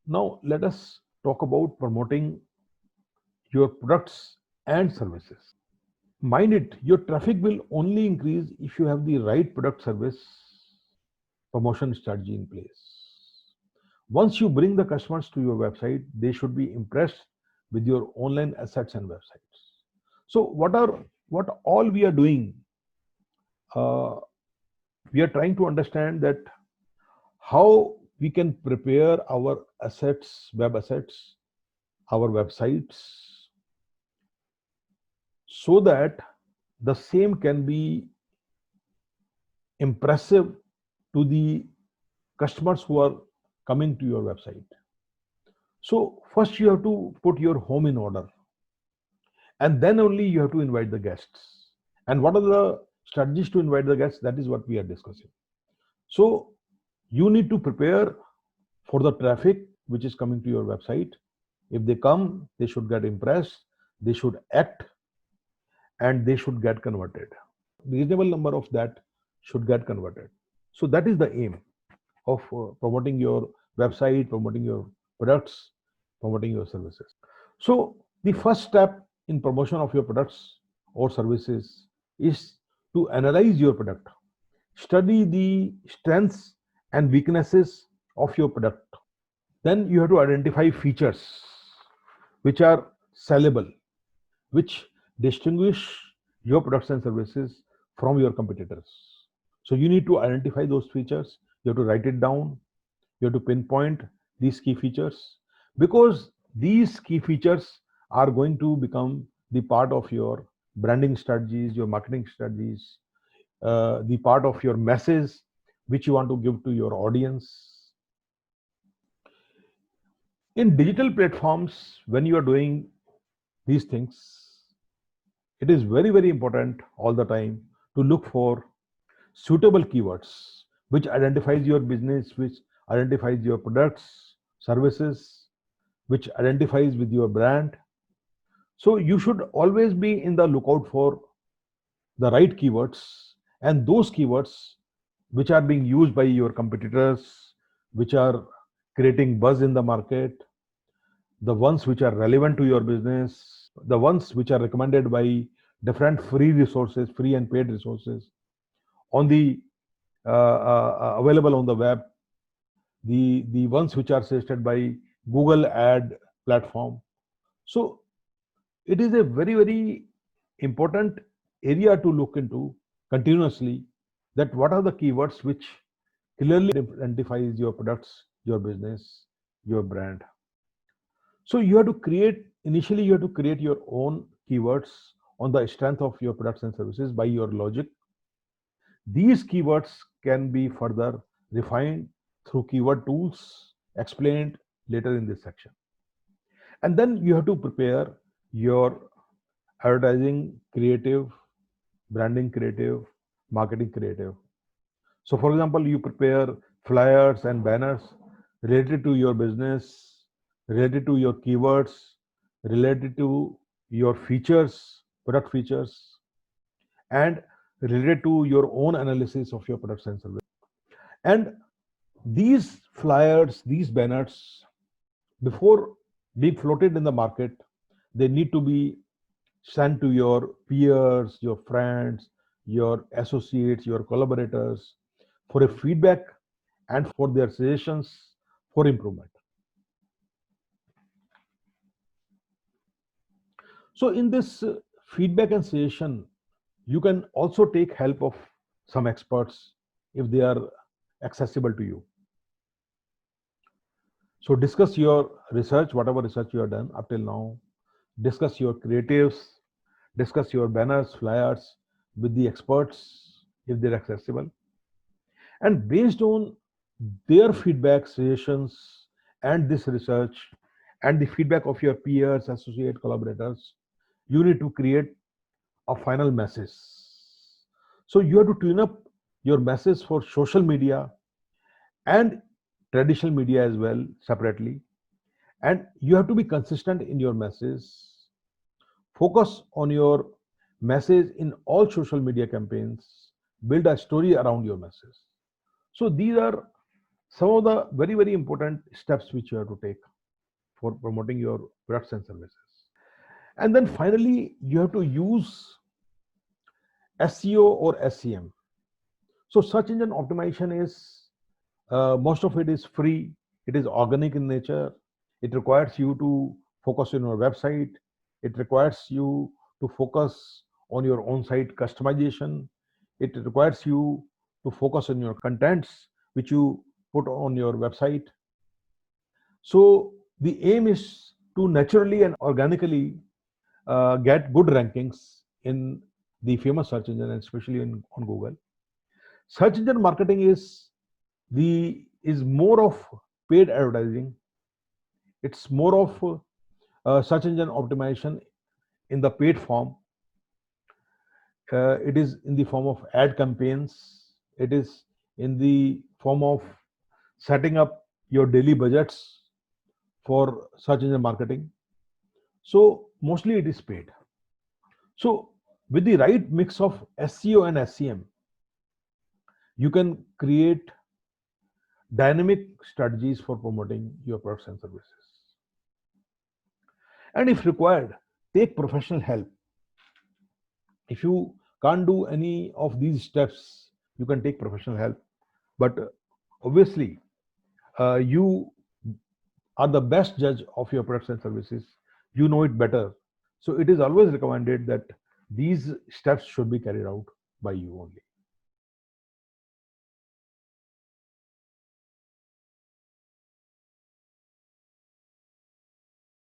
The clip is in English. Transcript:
Now let us talk about promoting your products and services. Mind it, your traffic will only increase if you have the right product service promotion strategy in place. Once you bring the customers to your website, they should be impressed with your online assets and websites. So what all we are doing, uh, we are trying to understand that how we can prepare our assets, web assets, our websites, so that the same can be impressive to the customers who are coming to your website. So first you have to put your home in order, and then only you have to invite the guests. And what are the strategies to invite the guests? That is what we are discussing. So you need to prepare for the traffic which is coming to your website. If they come, they should get impressed, they should act, and they should get converted. Reasonable number of that should get converted. So that is the aim of promoting your website, promoting your products, promoting your services. So the first step in promotion of your products or services is to analyze your product. Study the strengths and weaknesses of your product. Then you have to identify features which are sellable, which distinguish your products and services from your competitors. So you need to identify those features. You have to write it down. You have to pinpoint these key features, because these key features are going to become the part of your branding strategies, your marketing strategies, the part of your message which you want to give to your audience. In digital platforms, when you are doing these things, it is very, very important all the time to look for suitable keywords which identifies your business, which identifies your products, services, which identifies with your brand. So you should always be in the lookout for the right keywords, and those keywords which are being used by your competitors, which are creating buzz in the market, the ones which are relevant to your business, the ones which are recommended by different free resources, free and paid resources on the available on the web, the ones which are suggested by Google ad platform. So it is a very, very important area to look into continuously, that what are the keywords which clearly identifies your products, your business, your brand. So you have to create, initially you have to create your own keywords on the strength of your products and services by your logic. These keywords can be further refined through keyword tools explained later in this section. And then you have to prepare your advertising creative, branding creative, marketing creative. So for example, you prepare flyers and banners related to your business, related to your keywords, related to your features, product features, and related to your own analysis of your products and services. And these flyers, these banners, before being floated in the market, they need to be sent to your peers, your friends, your associates, your collaborators for a feedback and for their suggestions for improvement. So in this feedback and suggestion, you can also take help of some experts if they are accessible to you. So discuss your research, whatever research you have done up till now. Discuss your creatives, discuss your banners, flyers with the experts if they're accessible. And based on their feedback, suggestions, and this research, and the feedback of your peers, associate, collaborators, you need to create a final message. So you have to tune up your message for social media and traditional media as well separately. And you have to be consistent in your message. Focus on your message in all social media campaigns. Build a story around your message. So these are some of the very important steps which you have to take for promoting your products and services. And then finally, you have to use SEO or SEM. So search engine optimization is most of it is free. It is organic in nature. It requires you to focus on your website. It requires you to focus on your on-site customization. It requires you to focus on your contents which you put on your website. So the aim is to naturally and organically get good rankings in the famous search engine, and especially on Google. Search engine marketing is more of paid advertising. It's more of search engine optimization in the paid form. It is in the form of ad campaigns. It is in the form of setting up your daily budgets for search engine marketing. So mostly it is paid. So with the right mix of SEO and SEM, you can create dynamic strategies for promoting your products and services. And if required, take professional help. If you can't do any of these steps, you can take professional help. But obviously, you are the best judge of your products and services. You know it better. So it is always recommended that these steps should be carried out by you only.